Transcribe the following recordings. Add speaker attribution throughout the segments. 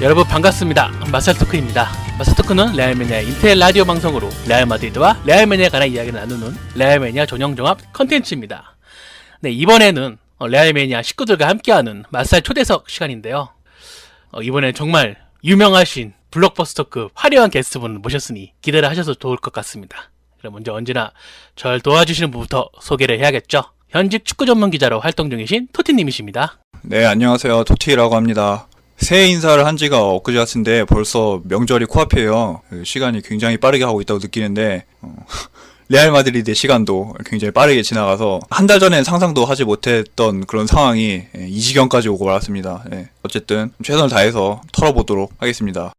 Speaker 1: 여러분 반갑습니다. 마살토크입니다. 마살토크는 레알매니아의 인텔 라디오 방송으로 레알 마드리드와 레알 매니아에 관한 이야기를 나누는 레알 매니아 전용 종합 컨텐츠입니다. 네, 이번에는 레알 매니아 식구들과 함께하는 마살 초대석 시간인데요. 이번에 정말 유명하신 블록버스터급 화려한 게스트분을 모셨으니 기대를 하셔도 좋을 것 같습니다. 그럼 먼저 언제나 절 도와주시는 분부터 소개를 해야겠죠. 현직 축구 전문 기자로 활동 중이신 토티님이십니다.
Speaker 2: 네, 안녕하세요. 토티라고 합니다. 새해 인사를 한 지가 엊그제 같은데 벌써 명절이 코앞이에요. 시간이 굉장히 빠르게 하고 있다고 느끼는데 레알 마드리드의 시간도 굉장히 빠르게 지나가서 한 달 전엔 상상도 하지 못했던 그런 상황이 이 지경까지 오고 말았습니다. 어쨌든 최선을 다해서 털어보도록 하겠습니다.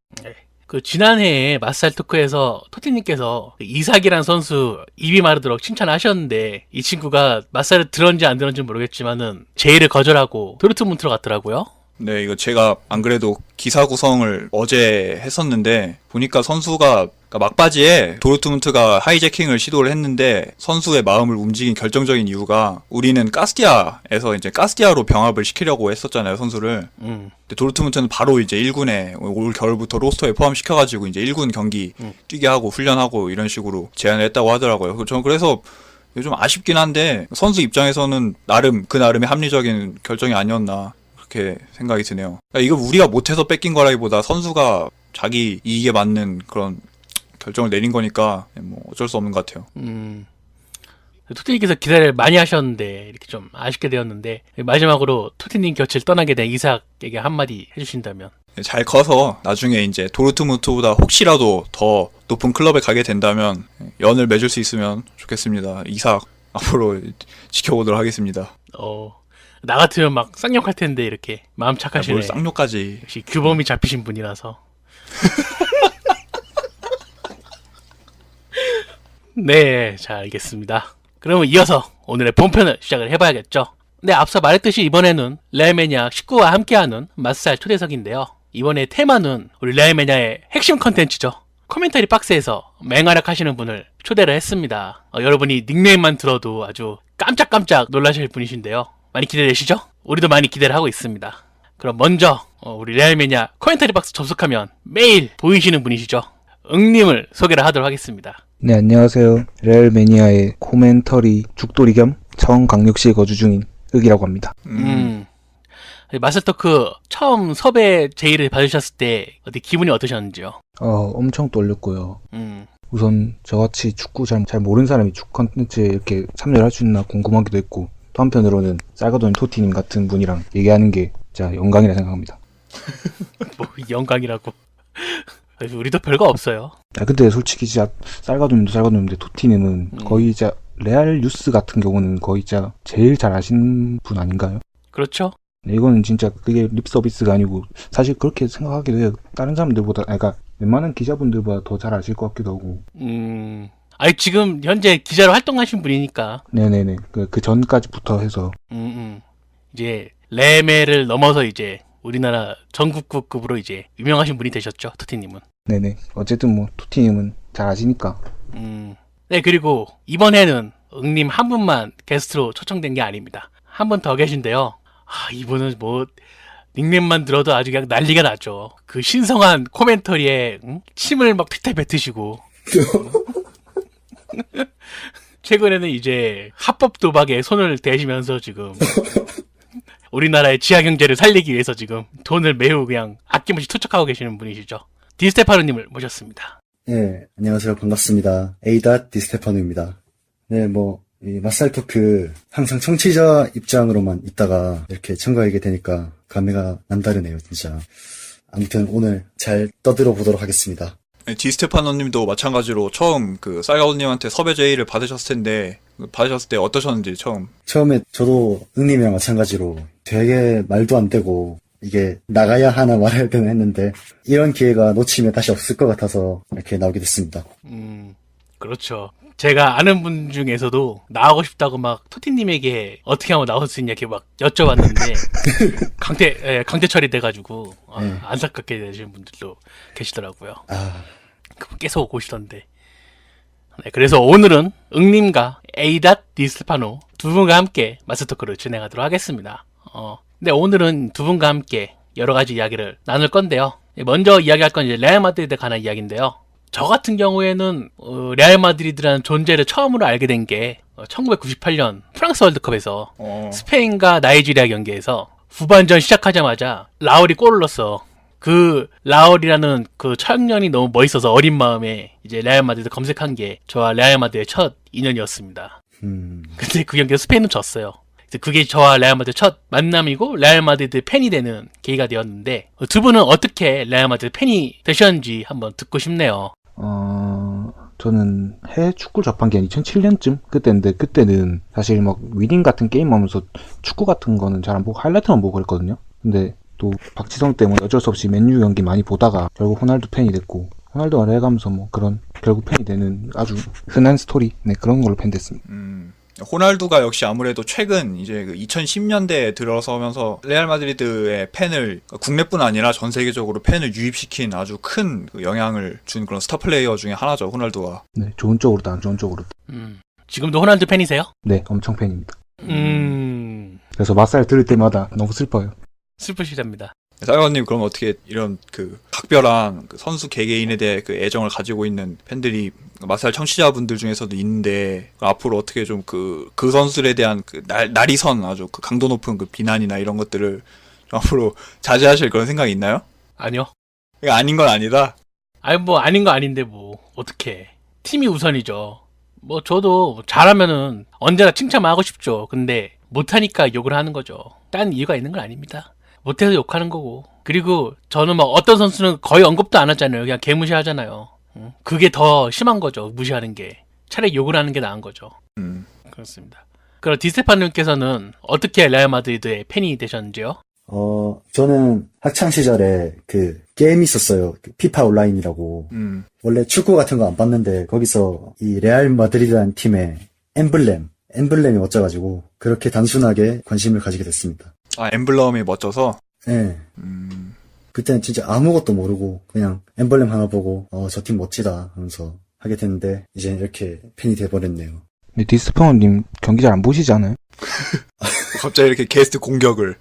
Speaker 1: 그 지난해에 마살 토크에서 토티님께서 이삭이란 선수 입이 마르도록 칭찬하셨는데 이 친구가 마살을 들었는지 안 들었는지 모르겠지만은 제의를 거절하고 도르트문트로 갔더라고요.
Speaker 2: 네, 이거 제가 안 그래도 기사 구성을 어제 했었는데 보니까 선수가 막바지에 도르트문트가 하이제킹을 시도를 했는데 선수의 마음을 움직인 결정적인 이유가 우리는 카스티아에서 이제 카스티아로 병합을 시키려고 했었잖아요, 선수를. 근데 도르트문트는 바로 이제 1군에 올 겨울부터 로스터에 포함시켜가지고 이제 1군 경기 뛰게 하고 훈련하고 이런 식으로 제안을 했다고 하더라고요. 저는 그래서 좀 아쉽긴 한데 선수 입장에서는 그 나름의 합리적인 결정이 아니었나 그렇게 생각이 드네요. 이거 우리가 못해서 뺏긴 거라기보다 선수가 자기 이익에 맞는 그런 결정을 내린 거니까 뭐 어쩔 수 없는 것 같아요.
Speaker 1: 토티님께서 기대를 많이 하셨는데 이렇게 좀 아쉽게 되었는데 마지막으로 토티님 곁을 떠나게 된 이삭에게 한마디 해주신다면.
Speaker 2: 잘 커서 나중에 이제 도르트문트보다 혹시라도 더 높은 클럽에 가게 된다면 연을 맺을 수 있으면 좋겠습니다. 이삭 앞으로 지켜보도록 하겠습니다.
Speaker 1: 나 같으면 막 쌍욕할 텐데 이렇게 마음 착하시네.
Speaker 2: 뭘 쌍욕까지.
Speaker 1: 역시 규범이 잡히신 분이라서. 네, 자 알겠습니다. 그러면 이어서 오늘의 본편을 시작을 해봐야겠죠. 네, 앞서 말했듯이 이번에는 레알 매니아 19와 함께하는 마살 초대석인데요. 이번에 테마는 우리 레알 매니아의 핵심 컨텐츠죠. 코멘터리 박스에서 맹활약 하시는 분을 초대를 했습니다. 여러분이 닉네임만 들어도 아주 깜짝깜짝 놀라실 분이신데요. 많이 기대되시죠? 우리도 많이 기대를 하고 있습니다. 그럼 먼저 우리 레알 매니아 코멘터리 박스 접속하면 매일 보이시는 분이시죠. 응님을 소개를 하도록 하겠습니다.
Speaker 3: 네, 안녕하세요. 레알 매니아의 코멘터리 죽돌이 겸 청강력시에 거주 중인 흑이라고 합니다.
Speaker 1: 마살토크 처음 섭외 제의를 받으셨을 때 어디 기분이 어떠셨는지요?
Speaker 3: 엄청 떨렸고요. 우선 저같이 축구 잘 모르는 사람이 축구 컨텐츠에 이렇게 참여를 할 수 있나 궁금하기도 했고, 또 한편으로는 쌀가돈 토티님 같은 분이랑 얘기하는 게 진짜 영광이라 생각합니다.
Speaker 1: 뭐 영광이라고. 우리도 별거 없어요.
Speaker 3: 근데 솔직히 진짜 쌀가돈님도 쌀가돈님인데 토티님은 거의 진짜 레알 뉴스 같은 경우는 거의 진짜 제일 잘 아시는 분 아닌가요?
Speaker 1: 그렇죠.
Speaker 3: 네, 이거는 진짜 그게 립 서비스가 아니고 사실 그렇게 생각하기도 해요. 다른 사람들보다, 그러니까 웬만한 기자분들보다 더 잘 아실 것 같기도 하고.
Speaker 1: 아니 지금 현재 기자로 활동하신 분이니까.
Speaker 3: 네네네. 그 전까지부터 해서.
Speaker 1: 이제 레메를 넘어서 이제 우리나라 전국구급으로 이제 유명하신 분이 되셨죠, 토티님은.
Speaker 3: 네네. 어쨌든 뭐 토티님은 잘 아시니까.
Speaker 1: 네, 그리고 이번에는 응님 한 분만 게스트로 초청된 게 아닙니다. 한 분 더 계신데요. 이분은 뭐 닉네임만 들어도 아주 그냥 난리가 나죠. 그 신성한 코멘터리에 침을 막 픽탈 뱉으시고 최근에는 이제 합법 도박에 손을 대시면서 지금 우리나라의 지하 경제를 살리기 위해서 지금 돈을 매우 그냥 아낌없이 투척하고 계시는 분이시죠. 디스테파노님을 모셨습니다.
Speaker 4: 네, 안녕하세요. 반갑습니다. 에이닷 디스테파노입니다. 네, 이 마살 토크 항상 청취자 입장으로만 있다가 이렇게 참가하게 되니까 감회가 남다르네요, 진짜. 아무튼 오늘 잘 떠들어 보도록 하겠습니다.
Speaker 2: 디스테파노님도 마찬가지로 처음 그 쌀가오님한테 섭외 제의를 받으셨을 때 어떠셨는지 처음에
Speaker 4: 저도 응님이랑 마찬가지로 되게 말도 안 되고 이게 나가야 하나 말아야 되나 했는데 이런 기회가 놓치면 다시 없을 것 같아서 이렇게 나오게 됐습니다.
Speaker 1: 그렇죠. 제가 아는 분 중에서도 나오고 싶다고 막 토티님에게 어떻게 하면 나올 수 있냐 이렇게 막 여쭤봤는데 강제 처리돼가지고 안타깝게 되시는 분들도 계시더라고요. 계속 오고 싶던데. 네, 그래서 오늘은 응님과 에이닷 디스테파노 두 분과 함께 마스터크를 진행하도록 하겠습니다. 근데 오늘은 두 분과 함께 여러 가지 이야기를 나눌 건데요. 먼저 이야기할 건 이제 레알 마드리드에 관한 이야기인데요. 저 같은 경우에는 레알 마드리드라는 존재를 처음으로 알게 된 게 1998년 프랑스 월드컵에서 스페인과 나이지리아 경기에서 후반전 시작하자마자 라울이 골을 넣었어. 그 라울이라는 그 청년이 너무 멋있어서 어린 마음에 이제 레알 마드리드 검색한 게 저와 레알 마드리드의 첫 인연이었습니다. 근데 그 경기에서 스페인은 졌어요. 그래서 그게 저와 레알 마드리드 첫 만남이고 레알 마드리드 팬이 되는 계기가 되었는데 두 분은 어떻게 레알 마드리드 팬이 되셨는지 한번 듣고 싶네요.
Speaker 3: 저는 해외 축구 접한 게 2007년쯤 그때인데 그때는 사실 막 위닝 같은 게임 하면서 축구 같은 거는 잘 안 보고 하이라이트만 보고 그랬거든요. 근데 또 박지성 때문에 어쩔 수 없이 맨유 경기 많이 보다가 결국 호날두 팬이 됐고 호날두가 해가면서 뭐 그런 결국 팬이 되는 아주 흔한 스토리 네 그런 걸로 팬 됐습니다.
Speaker 2: 호날두가 역시 아무래도 최근 이제 그 2010년대에 들어서면서 레알 마드리드의 팬을 국내뿐 아니라 전 세계적으로 팬을 유입시킨 아주 큰 영향을 준 그런 스타 플레이어 중에 하나죠, 호날두가.
Speaker 3: 네, 좋은 쪽으로도 안 좋은 쪽으로도.
Speaker 1: 지금도 호날두 팬이세요?
Speaker 3: 네, 엄청 팬입니다. 그래서 맛살 들을 때마다 너무 슬퍼요.
Speaker 1: 슬프시답니다.
Speaker 2: 사장님 그럼 어떻게 이런 그 각별한 그 선수 개개인에 대해 그 애정을 가지고 있는 팬들이 마살 청취자분들 중에서도 있는데 앞으로 어떻게 좀 그 선수들에 대한 그 날이 선 아주 그 강도 높은 그 비난이나 이런 것들을 좀 앞으로 자제하실 그런 생각이 있나요?
Speaker 1: 아니요.
Speaker 2: 이거 아닌 건 아니다.
Speaker 1: 아니 뭐 아닌 거 아닌데 뭐 어떻게 팀이 우선이죠. 뭐 저도 잘하면은 언제나 칭찬만 하고 싶죠. 근데 못하니까 욕을 하는 거죠. 딴 이유가 있는 건 아닙니다. 못해서 욕하는 거고. 그리고 저는 막 어떤 선수는 거의 언급도 안 하잖아요. 그냥 개무시하잖아요. 그게 더 심한 거죠. 무시하는 게. 차라리 욕을 하는 게 나은 거죠. 그렇습니다. 그럼 디스테파님께서는 어떻게 레알 마드리드의 팬이 되셨는지요?
Speaker 4: 저는 학창 시절에 그 게임이 있었어요. 그 피파 온라인이라고. 원래 축구 같은 거 안 봤는데 거기서 이 레알 마드리드라는 팀의 엠블렘이 멋져가지고 그렇게 단순하게 관심을 가지게 됐습니다.
Speaker 2: 아, 엠블럼이 멋져서?
Speaker 4: 네. 그때는 진짜 아무것도 모르고 그냥 엠블렘 하나 보고 저 팀 멋지다 하면서 하게 됐는데 이제 이렇게 팬이 돼버렸네요.
Speaker 3: 근데 디스퍼님 경기 잘 안 보시지 않아요?
Speaker 2: 갑자기 이렇게 게스트 공격을.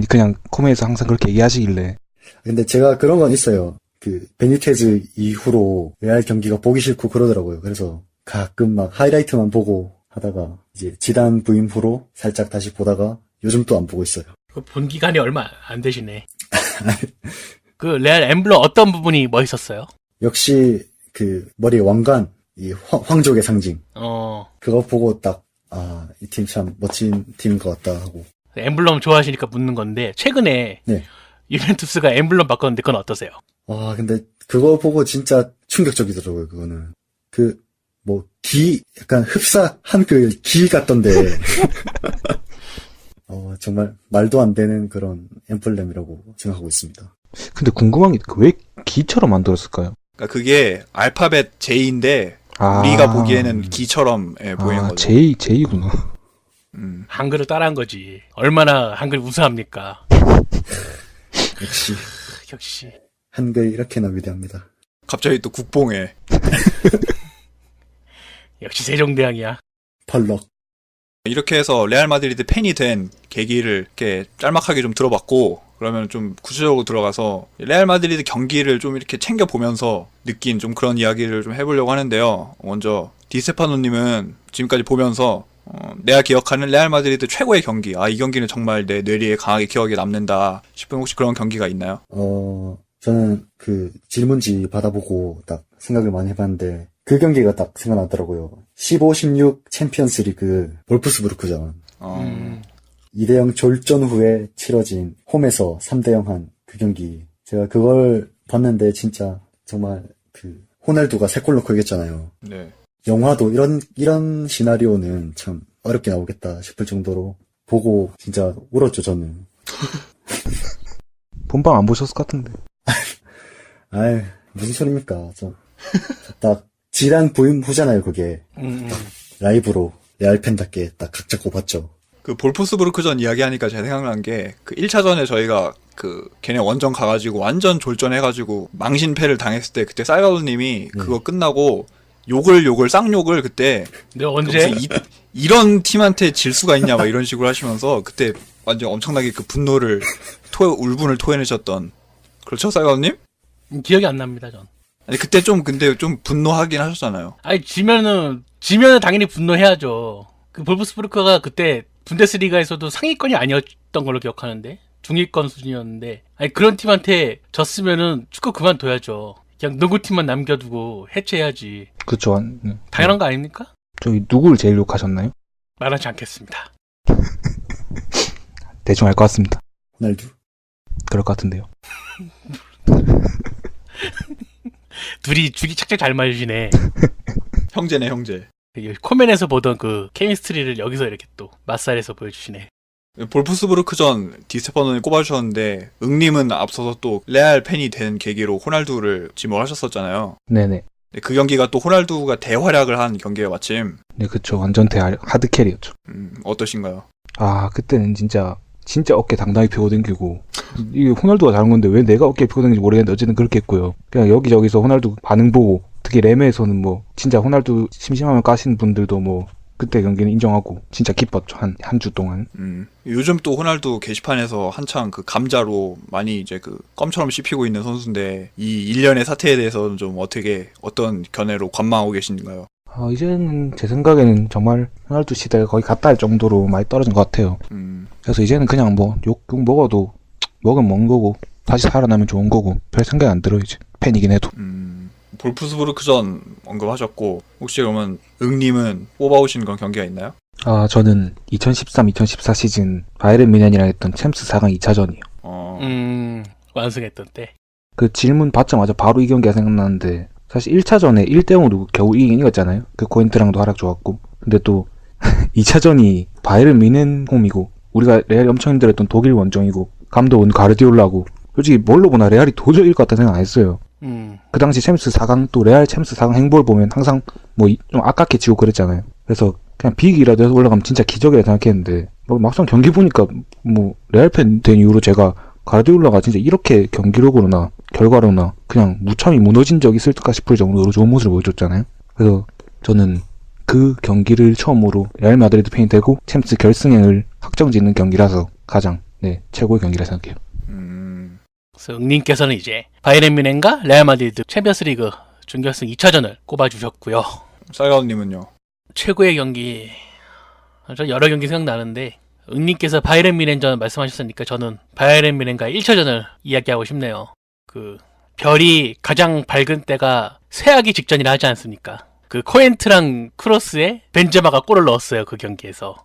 Speaker 3: 그냥 코메에서 항상 그렇게 얘기하시길래.
Speaker 4: 근데 제가 그런 건 있어요. 그 베니테즈 이후로 레알 경기가 보기 싫고 그러더라고요. 그래서 가끔 막 하이라이트만 보고 하다가 이제 지단 부임 후로 살짝 다시 보다가 요즘 또 안 보고 있어요.
Speaker 1: 본 기간이 얼마 안 되시네. 그 레알 엠블럼 어떤 부분이 멋있었어요?
Speaker 4: 역시 그 머리에 왕관, 이 황족의 상징. 그거 보고 딱 이 팀 참 멋진 팀인 것 같다 하고.
Speaker 1: 엠블럼 좋아하시니까 묻는 건데 최근에
Speaker 4: 네.
Speaker 1: 유벤투스가 엠블럼 바꿨는데 그건 어떠세요?
Speaker 4: 근데 그거 보고 진짜 충격적이더라고요. 그거는 약간 흡사 한글 기 같던데. 정말 말도 안 되는 그런 엠블렘이라고 생각하고 있습니다.
Speaker 3: 근데 궁금한 게 왜 기처럼 만들었을까요?
Speaker 2: 그러니까 그게 알파벳 J인데 우리가 보기에는 기처럼 보이는 거죠.
Speaker 3: J구나.
Speaker 1: 한글을 따라한 거지. 얼마나 한글 우수합니까? 역시.
Speaker 4: 한글 이렇게나 위대합니다.
Speaker 2: 갑자기 또 국뽕에.
Speaker 1: 역시 세종대왕이야.
Speaker 4: 펄럭.
Speaker 2: 이렇게 해서 레알 마드리드 팬이 된 계기를 이렇게 짤막하게 좀 들어봤고, 그러면 좀 구체적으로 들어가서 레알 마드리드 경기를 좀 이렇게 챙겨보면서 느낀 좀 그런 이야기를 좀 해보려고 하는데요. 먼저 디스테파노님은 지금까지 보면서 내가 기억하는 레알 마드리드 최고의 경기, 이 경기는 정말 내 뇌리에 강하게 기억에 남는다 싶은 혹시 그런 경기가 있나요?
Speaker 4: 저는 그 질문지 받아보고 딱 생각을 많이 해봤는데 그 경기가 딱 생각나더라고요. 15-16 챔피언스 리그 볼프스부르크전. 2대0 졸전 후에 치러진 홈에서 3대0 한 그 경기. 제가 그걸 봤는데 진짜 정말 그 호날두가 3골 넣고 이겼잖아요.
Speaker 2: 네.
Speaker 4: 영화도 이런 시나리오는 참 어렵게 나오겠다 싶을 정도로 보고 진짜 울었죠, 저는.
Speaker 3: 본방 안 보셨을 것 같은데.
Speaker 4: 무슨 소리입니까? 딱 지단 부임 후잖아요, 그게. 라이브로 레알 팬답게 딱 각 잡고 봤죠.
Speaker 2: 그 볼프스부르크전 이야기하니까 제가 생각난 게 그 1차전에 저희가 그 걔네 원정 가가지고 완전 졸전해가지고 망신패를 당했을 때 그때 쌀가루님이 그거 끝나고 욕을 쌍욕을 그때
Speaker 1: 내가 언제
Speaker 2: 이런 팀한테 질 수가 있냐 막 이런 식으로 하시면서 그때 완전 엄청나게 그 분노를 울분을 토해내셨던 그렇죠, 사이가님?
Speaker 1: 기억이 안 납니다, 전.
Speaker 2: 아니 그때 좀 근데 좀 분노하긴 하셨잖아요.
Speaker 1: 아니, 지면은 당연히 분노해야죠. 그 볼프스부르크가 그때 분데스리가에서도 상위권이 아니었던 걸로 기억하는데, 중위권 수준이었는데, 아니, 그런 팀한테 졌으면은 축구 그만둬야죠. 그냥 농구팀만 남겨두고 해체해야지.
Speaker 3: 그쵸.
Speaker 1: 당연한 거 아닙니까?
Speaker 3: 저기 누구를 제일 욕하셨나요?
Speaker 1: 말하지 않겠습니다.
Speaker 3: 대충 알 것 같습니다.
Speaker 4: 호날두.
Speaker 3: 그럴 것 같은데요.
Speaker 1: 둘이 죽이 착착 잘 맞으시네.
Speaker 2: 형제네, 형제.
Speaker 1: 코멘에서 보던 그 케미스트리를 여기서 이렇게 또 맞살에서 보여주시네.
Speaker 2: 볼프스부르크전 디스테파노를 꼽아주셨는데 응님은 앞서서 또 레알 팬이 된 계기로 호날두를 지목하셨었잖아요.
Speaker 3: 네네.
Speaker 2: 근데 그 경기가 또 호날두가 대활약을 한 경기가 마침.
Speaker 3: 네, 그쵸. 완전 하드캐리였죠.
Speaker 2: 어떠신가요?
Speaker 3: 아, 그때는 진짜 어깨 당당히 펴고 댕기고, 이게 호날두가 잘한 건데 왜 내가 어깨 펴고 댕기는지 모르겠는데 어쨌든 그렇게 했고요. 그냥 여기저기서 호날두 반응 보고, 특히 램에서는 뭐 진짜 호날두 심심하면 까시는 분들도 뭐 그때 경기는 인정하고 진짜 기뻤죠. 한 주 동안.
Speaker 2: 요즘 또 호날두 게시판에서 한창 그 감자로 많이 이제 그 껌처럼 씹히고 있는 선수인데 이 일련의 사태에 대해서는 좀 어떤 견해로 관망하고 계신가요?
Speaker 3: 이제는 제 생각에는 정말 호날두 시대가 거의 갔다 할 정도로 많이 떨어진 것 같아요. 그래서 이제는 그냥 뭐 욕 먹어도 먹은 먹는 거고 다시 살아나면 좋은 거고 별 생각 안 들어요 이제. 팬이긴 해도.
Speaker 2: 볼프스부르크전 언급하셨고 혹시 그러면 응님은 뽑아오신 건 경기가 있나요?
Speaker 3: 저는 2013-2014 시즌 바이에른 뮌헨이랑 했던 챔스 4강 2차전이요.
Speaker 1: 완승했던 때.
Speaker 3: 그 질문 받자마자 바로 이 경기가 생각나는데 사실 1차전에 1대0으로 겨우 이기긴 이겼잖아요. 그 코엔트랑도 활약 좋았고. 근데 또 2차전이 바이에른 뮌헨 홈이고 우리가 레알이 엄청 힘들었던 독일 원정이고 감독은 가르디올라고 솔직히 뭘로 보나 레알이 도저히 이길 것 같다는 생각 안 했어요. 그 당시 챔스 4강 또 레알 챔스 4강 행보를 보면 항상 뭐 좀 아깝게 지고 그랬잖아요. 그래서 그냥 비기라도 해서 올라가면 진짜 기적이라 생각했는데 뭐 막상 경기 보니까 뭐 레알 팬 된 이후로 제가 가르디올라가 진짜 이렇게 경기력으로나 결과로나 그냥 무참히 무너진 적이 있을까 싶을 정도로 좋은 모습을 보여줬잖아요. 그래서 저는 그 경기를 처음으로 레알 마드리드 팬이 되고 챔스 결승행을 확정짓는 경기라서 가장 최고의 경기라 생각해요.
Speaker 1: 그래서 응님께서는 이제 바이에른 뮌헨과 레알 마드리드 챔피언스리그 준결승 2차전을 꼽아주셨고요.
Speaker 2: 쌀가운님은요?
Speaker 1: 최고의 경기, 저 여러 경기 생각나는데 응님께서 바이에른 뮌헨전 말씀하셨으니까 저는 바이에른 뮌헨과 1차전을 이야기하고 싶네요. 그 별이 가장 밝은 때가 쇠하기 직전이라 하지 않습니까? 그 코엔트랑 크로스에 벤제마가 골을 넣었어요. 그 경기에서.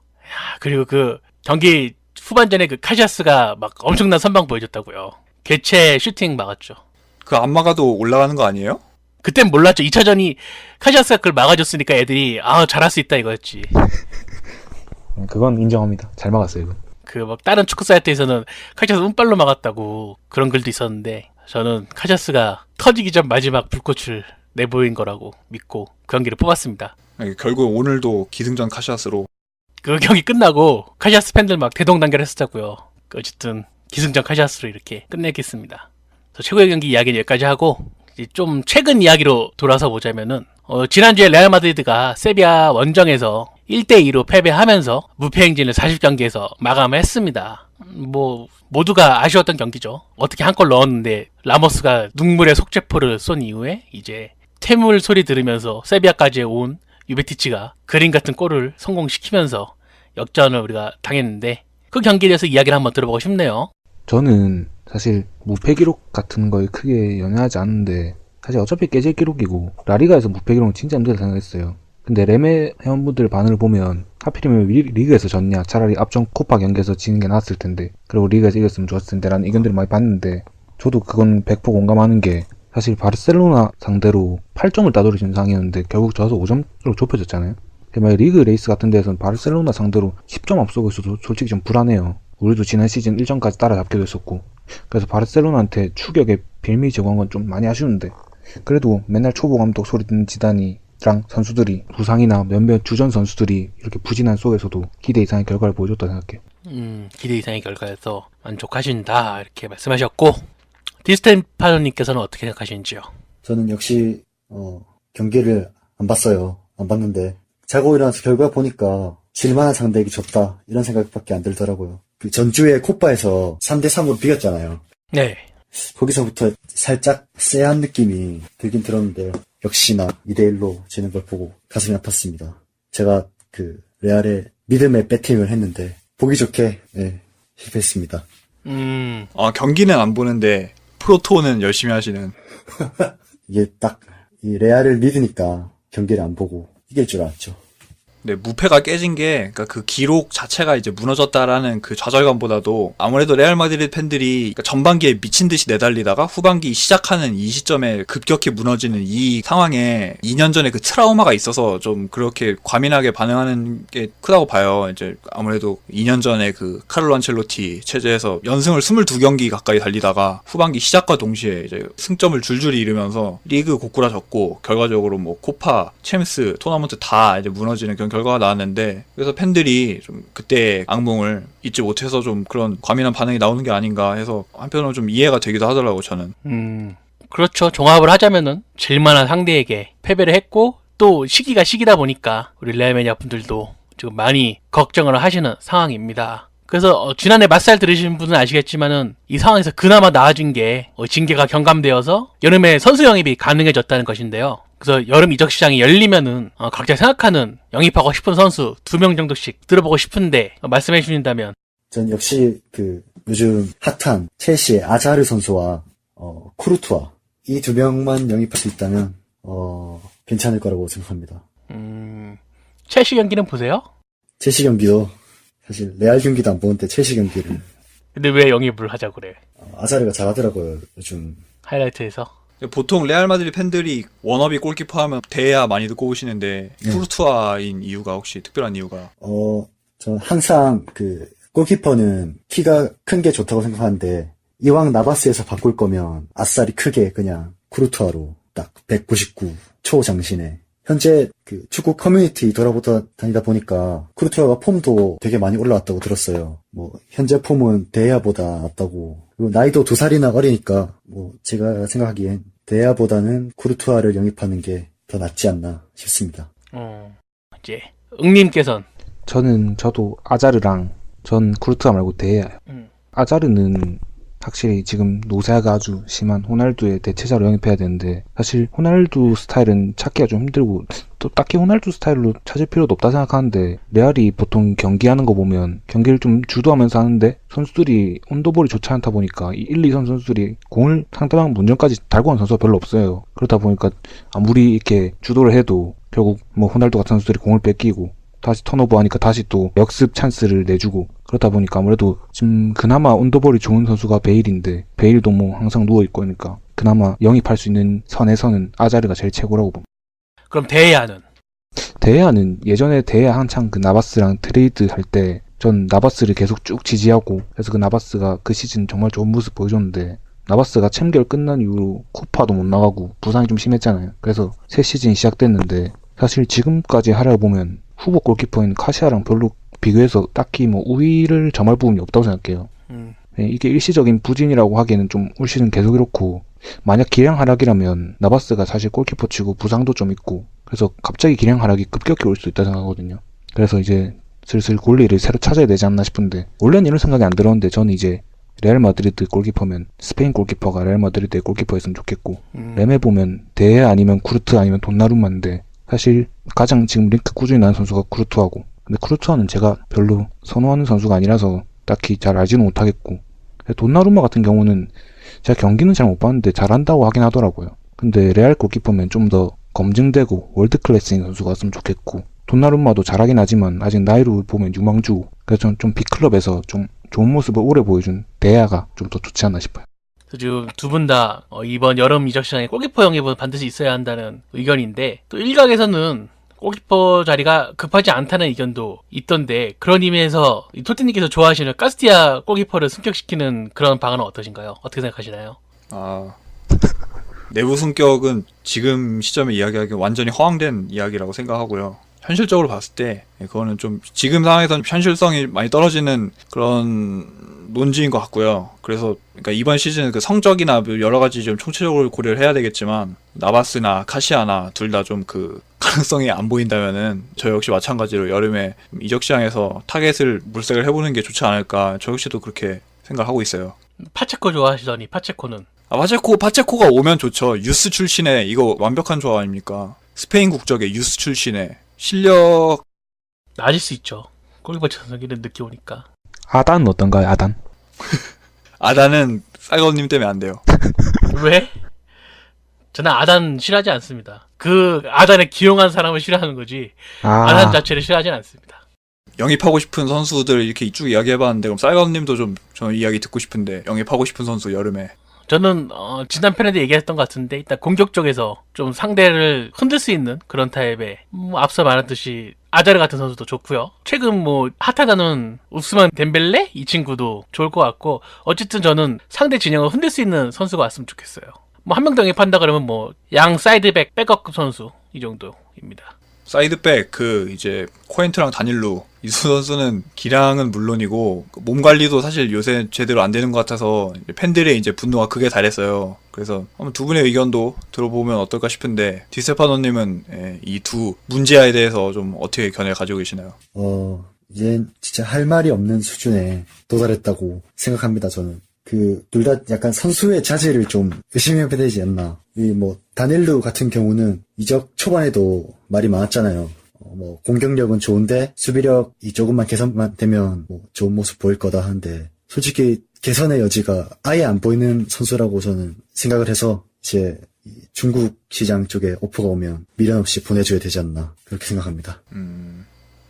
Speaker 1: 그리고 그 경기 후반전에 그 카시아스가 막 엄청난 선방 보여줬다고요. 개체 슈팅 막았죠.
Speaker 2: 그 안 막아도 올라가는 거 아니에요?
Speaker 1: 그땐 몰랐죠. 2차전이 카시아스가 그걸 막아줬으니까 애들이 잘할 수 있다 이거였지.
Speaker 3: 그건 인정합니다. 잘 막았어요. 이건.
Speaker 1: 그 막 다른 축구 사이트에서는 카시아스 운빨로 막았다고 그런 글도 있었는데 저는 카시아스가 터지기 전 마지막 불꽃을 내보인 거라고 믿고 그 경기를 뽑았습니다.
Speaker 2: 아니, 결국 오늘도 기승전 카시아스로.
Speaker 1: 그 경기 끝나고 카시아스 팬들 막 대동단결했었다고요. 어쨌든 기승전 카시아스로 이렇게 끝내겠습니다. 최고의 경기 이야기는 여기까지 하고 이제 좀 최근 이야기로 돌아서 보자면은 지난주에 레알 마드리드가 세비야 원정에서 1대2로 패배하면서 무패 행진을 40경기에서 마감했습니다. 뭐 모두가 아쉬웠던 경기죠. 어떻게 한 골 넣었는데 라모스가 눈물의 속죄포를 쏜 이후에 이제 퇴물 소리 들으면서 세비야까지 온 유베티치가 그림 같은 골을 성공시키면서 역전을 우리가 당했는데 그 경기에 대해서 이야기를 한번 들어보고 싶네요.
Speaker 3: 저는 사실 무패 기록 같은 거에 크게 연연하지 않는데 사실 어차피 깨질 기록이고 라리가에서 무패 기록은 진짜 힘들다 생각했어요. 근데 레메 회원분들 반응을 보면 하필이면 리그에서 졌냐 차라리 앞전 코파 경기에서 지는 게 나았을 텐데 그리고 리그에서 이겼으면 좋았을 텐데 라는 의견들을 많이 봤는데 저도 그건 100% 공감하는 게 사실 바르셀로나 상대로 8점을 따돌리신 상황이었는데 결국 져서 5점으로 좁혀졌잖아요. 만약 리그 레이스 같은 데서는 바르셀로나 상대로 10점 앞서고 있어도 솔직히 좀 불안해요. 우리도 지난 시즌 1점까지 따라잡기도 했었고 그래서 바르셀로나한테 추격에 빌미 제공한 건 좀 많이 아쉬운데 그래도 맨날 초보 감독 소리 듣는 지단이랑 선수들이 부상이나 몇몇 주전 선수들이 이렇게 부진한 속에서도 기대 이상의 결과를 보여줬다고 생각해요.
Speaker 1: 기대 이상의 결과에서 만족하신다 이렇게 말씀하셨고 디스테파노님께서는 어떻게 생각하시는지요?
Speaker 4: 저는 역시 경기를 안 봤어요. 안 봤는데 자고 일어나서 결과 보니까 질만한 상대에게 졌다 이런 생각밖에 안 들더라고요. 그 전주에 코파에서 3대3으로 비겼잖아요.
Speaker 1: 네.
Speaker 4: 거기서부터 살짝 쎄한 느낌이 들긴 들었는데요. 역시나 2대1로 지는 걸 보고 가슴이 아팠습니다. 제가 그 레알의 믿음의 배팅을 했는데 보기 좋게 실패했습니다.
Speaker 2: 경기는 안 보는데 프로토는 열심히 하시는.
Speaker 4: 이게 딱 이 레알을 믿으니까 경기를 안 보고 이길 줄 알았죠.
Speaker 2: 네, 무패가 깨진 게, 그러니까 그 기록 자체가 이제 무너졌다라는 그 좌절감보다도 아무래도 레알 마드리드 팬들이 그러니까 전반기에 미친 듯이 내달리다가 후반기 시작하는 이 시점에 급격히 무너지는 이 상황에 2년 전에 그 트라우마가 있어서 좀 그렇게 과민하게 반응하는 게 크다고 봐요. 이제 아무래도 2년 전에 그 카를로 안첼로티 체제에서 연승을 22경기 가까이 달리다가 후반기 시작과 동시에 이제 승점을 줄줄이 잃으면서 리그 고꾸라졌고 결과적으로 뭐 코파, 챔스, 토너먼트 다 이제 무너지는 그런 결과가 나왔는데, 그래서 팬들이 좀 그때 악몽을 잊지 못해서 좀 그런 과민한 반응이 나오는 게 아닌가 해서 한편으로 좀 이해가 되기도 하더라고 저는.
Speaker 1: 그렇죠. 종합을 하자면은 질만한 상대에게 패배를 했고 또 시기가 시기다 보니까 우리 레알 매니아 분들도 지금 많이 걱정을 하시는 상황입니다. 그래서 지난해 맞살 들으신 분은 아시겠지만은 이 상황에서 그나마 나아진 게 징계가 경감되어서 여름에 선수 영입이 가능해졌다는 것인데요. 그래서 여름 이적 시장이 열리면은 각자 생각하는 영입하고 싶은 선수 2명 정도씩 들어보고 싶은데 말씀해 주신다면.
Speaker 4: 전 역시 그 요즘 핫한 첼시의 아자르 선수와 쿠르투아 이 2명만 영입할 수 있다면 괜찮을 거라고 생각합니다.
Speaker 1: 첼시 경기는 보세요?
Speaker 4: 첼시 경기도 사실 레알 경기도 안 보는데 첼시 경기를.
Speaker 1: 근데 왜 영입을 하자고 그래?
Speaker 4: 아자르가 잘하더라고요 요즘.
Speaker 1: 하이라이트에서.
Speaker 2: 보통 레알 마드리드 팬들이 워너비 골키퍼 하면 데야 많이들 꼽으시는데 쿠르투아인 이유가 혹시 특별한 이유가?
Speaker 4: 저는 항상 그 골키퍼는 키가 큰 게 좋다고 생각하는데 이왕 나바스에서 바꿀 거면 아싸리 크게 그냥 쿠르투아로 딱 199 초장신에. 현재 그 축구 커뮤니티 돌아보다 다니다 보니까 쿠르투아가 폼도 되게 많이 올라왔다고 들었어요. 뭐 현재 폼은 데야보다 낫다고. 그리고 나이도 2살이나 어리니까 뭐 제가 생각하기엔 데야보다는 쿠르투아를 영입하는 게 더 낫지 않나 싶습니다.
Speaker 1: 이제 응님께서는?
Speaker 3: 저도 아자르랑 전 쿠르투아 말고 데야요. 아자르는 확실히 지금 노세아가 아주 심한 호날두의 대체자로 영입해야 되는데 사실 호날두 스타일은 찾기가 좀 힘들고 또 딱히 호날두 스타일로 찾을 필요도 없다 생각하는데 레알이 보통 경기하는 거 보면 경기를 좀 주도하면서 하는데 선수들이 온도볼이 좋지 않다 보니까 이 1, 2선 선수들이 공을 상대방 문전까지 달고 온 선수가 별로 없어요. 그러다 보니까 아무리 이렇게 주도를 해도 결국 뭐 호날두 같은 선수들이 공을 뺏기고 다시 턴오버 하니까 다시 또 역습 찬스를 내주고 그러다 보니까 아무래도 지금 그나마 온더볼이 좋은 선수가 베일인데 베일도 뭐 항상 누워있고 하니까 그나마 영입할 수 있는 선에서는 아자르가 제일 최고라고 봅니다.
Speaker 1: 그럼 데야는?
Speaker 3: 데야는 예전에 데야 한창 그 나바스랑 트레이드 할 때 전 나바스를 계속 쭉 지지하고 그래서 그 나바스가 그 시즌 정말 좋은 모습 보여줬는데 나바스가 챔결 끝난 이후로 코파도 못 나가고 부상이 좀 심했잖아요. 그래서 새 시즌이 시작됐는데 사실 지금까지 하려 보면 후보 골키퍼인 카시아랑 별로 비교해서 딱히 뭐 우위를 점할 부분이 없다고 생각해요. 이게 일시적인 부진이라고 하기에는 좀 올 시즌 계속 이렇고 만약 기량 하락이라면 나바스가 사실 골키퍼 치고 부상도 좀 있고 그래서 갑자기 기량 하락이 급격히 올 수 있다 생각하거든요. 그래서 이제 슬슬 골리를 새로 찾아야 되지 않나 싶은데 원래는 이런 생각이 안 들었는데 저는 이제 레알 마드리드 골키퍼면 스페인 골키퍼가 레알 마드리드의 골키퍼였으면 좋겠고 램에 보면 데에 아니면 쿠르트 아니면 돈나룸마인데 사실 가장 지금 링크 꾸준히 나는 선수가 쿠르투아고 근데 쿠르투아는 제가 별로 선호하는 선수가 아니라서 딱히 잘 알지는 못하겠고 돈나룸마 같은 경우는 제가 경기는 잘 못 봤는데 잘한다고 하긴 하더라고요. 근데 레알 골키퍼면 좀 더 검증되고 월드클래스인 선수가 왔으면 좋겠고 돈나룸마도 잘하긴 하지만 아직 나이로 보면 유망주고 그래서 저는 좀 빅클럽에서 좀 좋은 모습을 오래 보여준 데야가 좀 더 좋지 않나 싶어요.
Speaker 1: 지금 두 분 다 이번 여름 이적 시장에 골키퍼 영입은 반드시 있어야 한다는 의견인데 또 일각에서는 골키퍼 자리가 급하지 않다는 의견도 있던데 그런 의미에서 토티님께서 좋아하시는 카스티아 골키퍼를 승격시키는 그런 방안은 어떠신가요? 어떻게 생각하시나요?
Speaker 2: 내부 승격은 지금 시점에 이야기하기 완전히 허황된 이야기라고 생각하고요. 현실적으로 봤을 때 그거는 좀 지금 상황에서는 현실성이 많이 떨어지는 그런 논지인 것 같고요. 그래서 그러니까 이번 시즌 그 성적이나 여러 가지 좀 총체적으로 고려를 해야 되겠지만 나바스나 카시아나 둘 다 좀 그 가능성이 안 보인다면은 저 역시 마찬가지로 여름에 이적 시장에서 타겟을 물색을 해보는 게 좋지 않을까 저 역시도 그렇게 생각하고 있어요.
Speaker 1: 파체코 좋아하시더니 파체코는
Speaker 2: 파체코가 오면 좋죠. 유스 출신의 이거 완벽한 조합 아닙니까? 스페인 국적의 유스 출신의 실력.
Speaker 1: 낮을 수 있죠. 골키퍼 전성기는 늦게 오니까.
Speaker 3: 아단은 어떤가요? 아단?
Speaker 2: 아다는 쌀거님 때문에 안 돼요.
Speaker 1: 왜? 저는 아단 싫어하지 않습니다. 그 아단에 기용한 사람을 싫어하는 거지 아단 자체를 싫어하진 않습니다.
Speaker 2: 영입하고 싶은 선수들 이렇게 쭉 이야기해봤는데 그럼 쌀거님도 좀 저 이야기 듣고 싶은데 영입하고 싶은 선수 여름에.
Speaker 1: 저는 지난 편에도 얘기했던 것 같은데 일단 공격 쪽에서 좀 상대를 흔들 수 있는 그런 타입의 앞서 말했듯이 아자르 같은 선수도 좋고요. 최근 핫하다는 우스만 덴벨레 이 친구도 좋을 것 같고 어쨌든 저는 상대 진영을 흔들 수 있는 선수가 왔으면 좋겠어요. 한 명 더 영입한다 그러면 양 사이드백 백업 선수 이 정도입니다.
Speaker 2: 사이드백 이제 코엔트랑 다닐루 이수 선수는 기량은 물론이고 몸 관리도 사실 요새 제대로 안 되는 것 같아서 팬들의 이제 분노가 크게 달했어요. 그래서 한번 두 분의 의견도 들어보면 어떨까 싶은데 디스테파노님은 이 두 문제에 대해서 좀 어떻게 견해를 가지고 계시나요?
Speaker 4: 이제 진짜 할 말이 없는 수준에 도달했다고 생각합니다. 저는 둘 다 약간 선수의 자질을 좀 의심해야 되지 않나. 다닐루 같은 경우는 이적 초반에도 말이 많았잖아요. 공격력은 좋은데 수비력이 조금만 개선만 되면 좋은 모습 보일 거다 하는데 솔직히 개선의 여지가 아예 안 보이는 선수라고 저는 생각을 해서 이제 중국 시장 쪽에 오퍼가 오면 미련 없이 보내줘야 되지 않나 그렇게 생각합니다.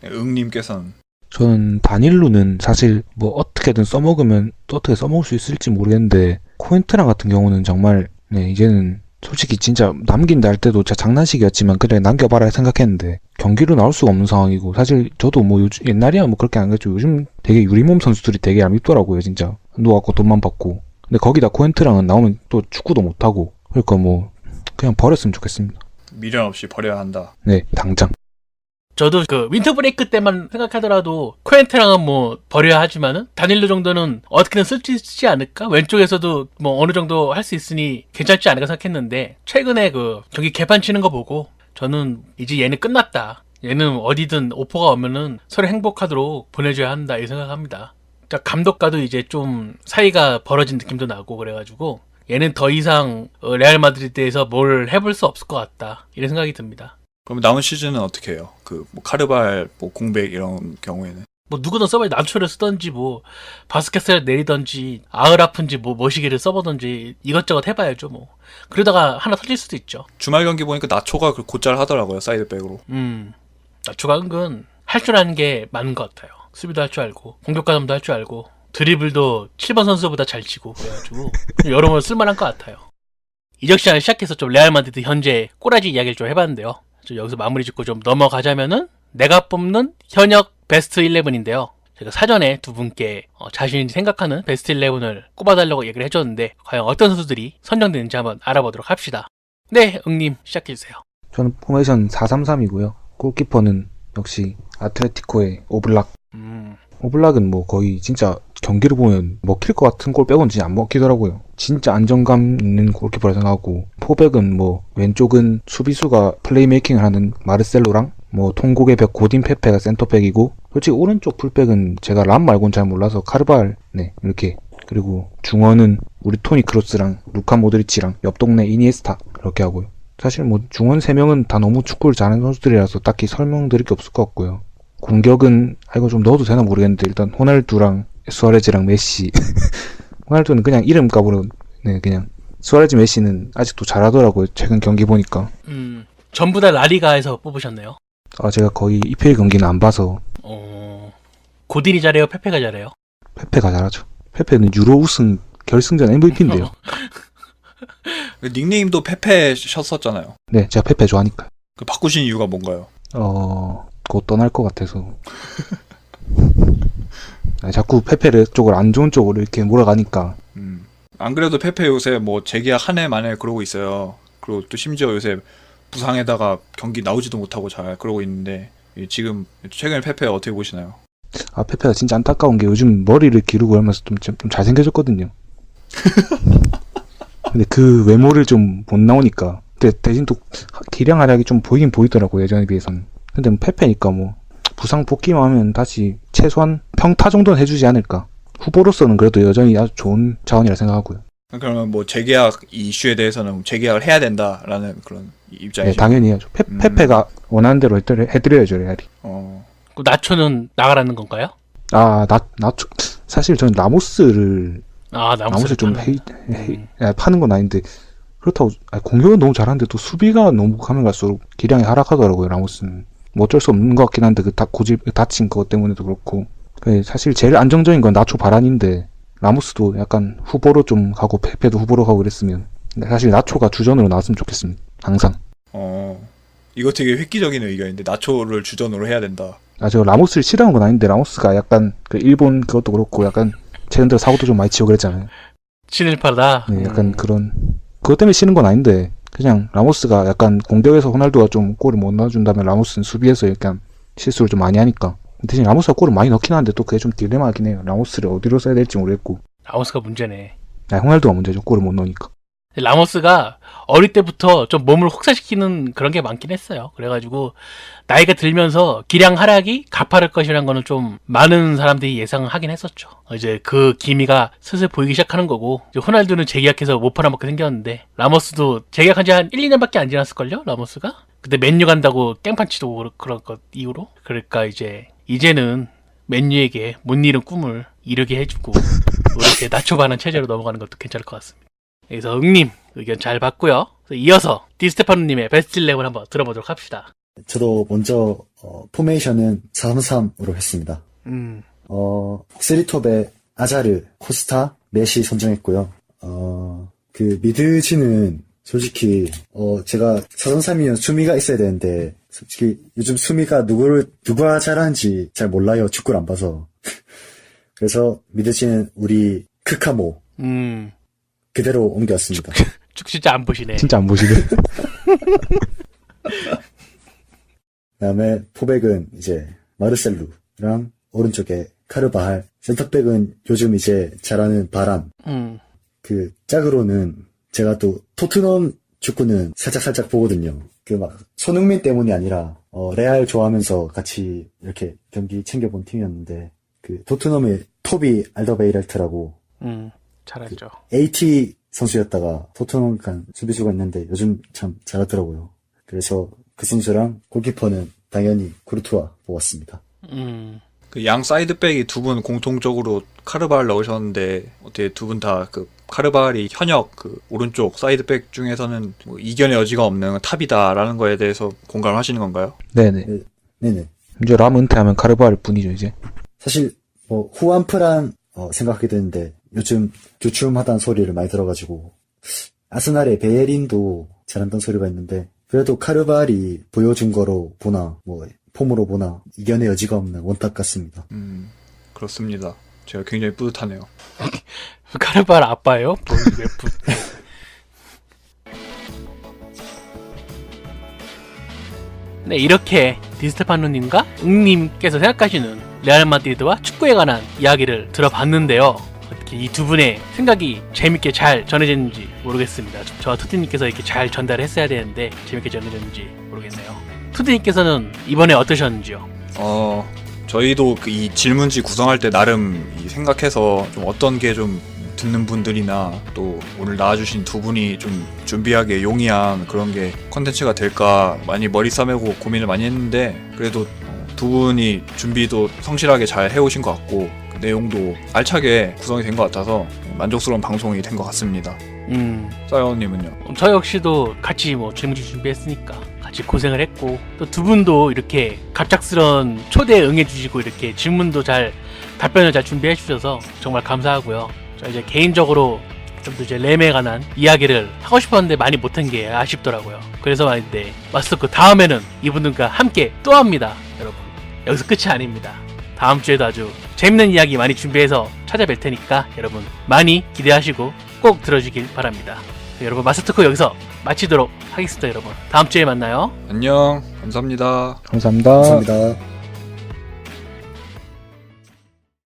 Speaker 2: 응님께서는
Speaker 3: 저는 다닐루는 사실 어떻게든 써먹으면 또 어떻게 써먹을 수 있을지 모르겠는데 코엔트랑 같은 경우는 정말 이제는 솔직히 진짜 남긴다 할 때도 진짜 장난식이었지만 그래 남겨봐라 생각했는데 경기로 나올 수가 없는 상황이고 사실 저도 요즘 옛날이야 그렇게 안 그랬죠. 요즘 되게 유리몸 선수들이 되게 얄밉더라고요 진짜. 누워갖고 돈만 받고. 근데 거기다 코엔트랑은 나오면 또 축구도 못하고 그러니까 그냥 버렸으면 좋겠습니다.
Speaker 2: 미련 없이 버려야 한다.
Speaker 3: 네 당장.
Speaker 1: 저도 윈터 브레이크 때만 생각하더라도 코엔트랑은 버려야 하지만은 다닐루 정도는 어떻게든 쓸 수 있지 않을까? 왼쪽에서도 어느 정도 할 수 있으니 괜찮지 않을까 생각했는데 최근에 경기 개판 치는 거 보고 저는 이제 얘는 끝났다. 얘는 어디든 오퍼가 오면은 서로 행복하도록 보내줘야 한다 이 생각합니다. 그러니까 감독과도 이제 좀 사이가 벌어진 느낌도 나고 그래가지고 얘는 더 이상 레알 마드리드에서 뭘 해볼 수 없을 것 같다 이런 생각이 듭니다.
Speaker 2: 그럼 남은 시즌은 어떻게 해요? 카르발, 공백 이런 경우에는?
Speaker 1: 누구든 써봐야지. 난초를 쓰던지, 바스켓을 내리던지, 아을 아픈지, 머시기를 써보던지, 이것저것 해봐야죠, 그러다가 하나 터질 수도 있죠.
Speaker 2: 주말 경기 보니까 나초가 곧잘 하더라고요, 사이드백으로.
Speaker 1: 나초가 은근 할 줄 아는 게 많은 것 같아요. 수비도 할 줄 알고, 공격 가담도 할 줄 알고, 드리블도 7번 선수보다 잘 치고, 그래가지고, 여러모로 쓸만한 것 같아요. 이적 시장을 시작해서 좀 레알 마드리드 현재 꼬라지 이야기를 좀 해봤는데요. 여기서 마무리 짓고 좀 넘어가자면은 내가 뽑는 현역 베스트 11인데요. 제가 사전에 두 분께 자신이 생각하는 베스트 11을 꼽아달라고 얘기를 해줬는데 과연 어떤 선수들이 선정되는지 한번 알아보도록 합시다. 네, 응님 시작해주세요.
Speaker 3: 저는 포메이션 4-3-3이고요. 골키퍼는 역시 아틀레티코의 오블락. 오블락은 거의 진짜 경기를 보면 먹힐 것 같은 골 빼고는 진짜 안 먹히더라고요. 진짜 안정감 있는 골키퍼라 생각하고 포백은 왼쪽은 수비수가 플레이메이킹을 하는 마르셀로랑 통곡의 벽 고딘 페페가 센터백이고 솔직히 오른쪽 풀백은 제가 람 말고는 잘 몰라서 카르발 이렇게 그리고 중원은 우리 토니 크로스랑 루카 모드리치랑 옆 동네 이니에스타 이렇게 하고요. 사실 중원 3명은 다 너무 축구를 잘하는 선수들이라서 딱히 설명드릴 게 없을 것 같고요. 공격은 이거 좀 넣어도 되나 모르겠는데 일단 호날두랑 수아레즈랑 메시 호날두는 그냥 이름값으로 그냥 수아레즈 메시는 아직도 잘하더라고요. 최근 경기 보니까.
Speaker 1: 전부 다 라리가에서 뽑으셨네요.
Speaker 3: 제가 거의 EPL 경기는 안 봐서.
Speaker 1: 고딘이 잘해요? 페페가 잘해요?
Speaker 3: 페페가 잘하죠. 페페는 유로 우승 결승전 MVP인데요.
Speaker 2: 닉네임도 페페셨었잖아요.
Speaker 3: 네, 제가 페페 좋아하니까.
Speaker 2: 바꾸신 이유가 뭔가요?
Speaker 3: 곧 떠날 것 같아서. 자꾸 페페를 쪽을 안 좋은 쪽으로 이렇게 몰아가니까.
Speaker 2: 안 그래도 페페 요새 재계약 한 해 만에 그러고 있어요. 그리고 또 심지어 요새 부상에다가 경기 나오지도 못하고 잘 그러고 있는데 지금 최근에 페페 어떻게 보시나요?
Speaker 3: 페페가 진짜 안타까운 게 요즘 머리를 기르고 하면서 좀 잘생겨졌거든요. 근데 그 외모를 좀 못 나오니까. 근데 대신 또 기량 활약이 좀 보이긴 보이더라고 예전에 비해서는. 근데 페페니까 부상 복귀만 하면 다시 최소한 평타 정도는 해주지 않을까. 후보로서는 그래도 여전히 아주 좋은 자원이라 생각하고요.
Speaker 2: 그러면 뭐 재계약 이슈에 대해서는 재계약을 해야 된다라는 그런 입장이죠.
Speaker 3: 네, 당연히 해야죠. 페페가 원하는 대로 해드려야죠, 레알이.
Speaker 1: 그 나초는 나가라는 건가요?
Speaker 3: 나초 사실 저는 라모스를
Speaker 1: 나모스를
Speaker 3: 좀 파는 건 아닌데 그렇다고 공격은 너무 잘하는데 또 수비가 너무 가면 갈수록 기량이 하락하더라고요. 라모스는 뭐 어쩔 수 없는 것 같긴 한데 고집 다친 것 때문에도 그렇고 사실 제일 안정적인 건 나초 바란인데 라모스도 약간 후보로 좀 가고 페페도 후보로 가고 그랬으면 사실 나초가 주전으로 나왔으면 좋겠습니다. 항상.
Speaker 2: 이거 되게 획기적인 의견인데 나초를 주전으로 해야 된다.
Speaker 3: 저 라모스를 싫어하는 건 아닌데 라모스가 약간 그 일본 그것도 그렇고 약간 최근 들어 사고도 좀 많이 치고 그랬잖아요.
Speaker 1: 친일파다.
Speaker 3: 네, 약간 그런 그것 때문에 싫은 건 아닌데 그냥 라모스가 약간 공격에서 호날두가 좀 골을 못 넣어준다면 라모스는 수비에서 약간 실수를 좀 많이 하니까 대신 라모스가 골을 많이 넣긴 하는데 또 그게 좀 딜레마긴 해요. 라모스를 어디로 써야 될지 모르겠고.
Speaker 1: 라모스가 문제네.
Speaker 3: 호날두가 문제죠. 골을 못 넣으니까.
Speaker 1: 라모스가 어릴 때부터 좀 몸을 혹사시키는 그런 게 많긴 했어요. 그래가지고 나이가 들면서 기량 하락이 가파를 것이라는 거는 좀 많은 사람들이 예상하긴 했었죠. 이제 그 기미가 슬슬 보이기 시작하는 거고 이제 호날두는 재계약해서 못 팔아먹게 생겼는데 라모스도 재계약한 지 한 1, 2년밖에 안 지났을걸요? 라모스가? 근데 맨유 간다고 깽판 치고 그런 것 이후로 그러니까 이제는 맨유에게 못 이룬 꿈을 이루게 해주고 이렇게 나초반한 체제로 넘어가는 것도 괜찮을 것 같습니다. 그래서 응님 의견 잘 봤고요. 이어서 디스테파노님의 베스트 11을 한번 들어보도록 합시다.
Speaker 4: 저도 먼저 포메이션은 4-3-3으로 했습니다. 세리톱에 아자르, 코스타, 메시 선정했고요. 그 미드지는 솔직히 제가 4-3-3이면 수미가 있어야 되는데 솔직히 요즘 수미가 누가 잘하는지 잘 몰라요. 축구를 안 봐서. 그래서 미드지는 우리 크카모 그대로 옮겼습니다.
Speaker 1: 축구 진짜 안 보시네.
Speaker 3: 진짜 안 보시네.
Speaker 4: 그다음에 포백은 이제 마르셀루랑 오른쪽에 카르바할, 센터백은 요즘 이제 잘하는 바람. 그 짝으로는 제가 또 토트넘 축구는 살짝 보거든요. 그 막 손흥민 때문이 아니라 레알 좋아하면서 같이 이렇게 경기 챙겨본 팀이었는데 그 토트넘의 토비 알더베이렐트라고
Speaker 1: 잘 알죠.
Speaker 4: AT 선수였다가 토트넘 간 수비수가 있는데 요즘 참 잘하더라고요. 그래서 그 선수랑 골키퍼는 당연히 쿠르투아 뽑았습니다.
Speaker 2: 그 양 사이드백이 두 분 공통적으로 카르발 넣으셨는데 어떻게 두 분 다 그 카르발이 현역 그 오른쪽 사이드백 중에서는 뭐 이견의 여지가 없는 탑이다라는 거에 대해서 공감하시는 건가요?
Speaker 3: 네네.
Speaker 4: 네네.
Speaker 3: 이제 람 은퇴하면 카르바할 뿐이죠 이제.
Speaker 4: 사실 뭐 후안프란 생각하게 되는데 요즘 주춤하다는 소리를 많이 들어가지고 아스날의 베예린도 잘한다는 소리가 있는데 그래도 카르발이 보여준 거로 보나 뭐 폼으로 보나 이견의 여지가 없는 원탑 같습니다.
Speaker 2: 그렇습니다. 제가 굉장히 뿌듯하네요.
Speaker 1: 카르발 아빠예요? 네, 이렇게 디스테파노님과 응님께서 생각하시는 레알 마드리드와 축구에 관한 이야기를 들어봤는데요. 어떻게 이 두 분의 생각이 재밌게 잘 전해졌는지 모르겠습니다. 저와 투디님께서 이렇게 잘 전달을 했어야 되는데 재밌게 전해졌는지 모르겠네요. 투디님께서는 이번에 어떠셨는지요?
Speaker 2: 저희도 이 질문지 구성할 때 나름 생각해서 좀 어떤 게 좀 듣는 분들이나 또 오늘 나와주신 두 분이 좀 준비하기에 용이한 그런 게 컨텐츠가 될까 많이 머리 싸매고 고민을 많이 했는데 그래도 두 분이 준비도 성실하게 잘 해오신 것 같고 그 내용도 알차게 구성이 된 것 같아서 만족스러운 방송이 된 것 같습니다. 싸이언님은요?
Speaker 1: 저 역시도 같이 질문지 준비했으니까 같이 고생을 했고 또 두 분도 이렇게 갑작스런 초대에 응해주시고 이렇게 질문도 답변을 잘 준비해 주셔서 정말 감사하고요. 저 이제 개인적으로 좀 더 이제 램에 관한 이야기를 하고 싶었는데 많이 못한 게 아쉽더라고요. 그래서 말인데 마스터크 다음에는 이분들과 함께 또 합니다. 여러분 여기서 끝이 아닙니다. 다음 주에도 아주 재밌는 이야기 많이 준비해서 찾아뵐 테니까 여러분 많이 기대하시고 꼭 들어주길 바랍니다. 여러분 마스터크 여기서 마치도록 하겠습니다. 여러분 다음 주에 만나요.
Speaker 2: 안녕. 감사합니다.
Speaker 3: 감사합니다.
Speaker 4: 감사합니다.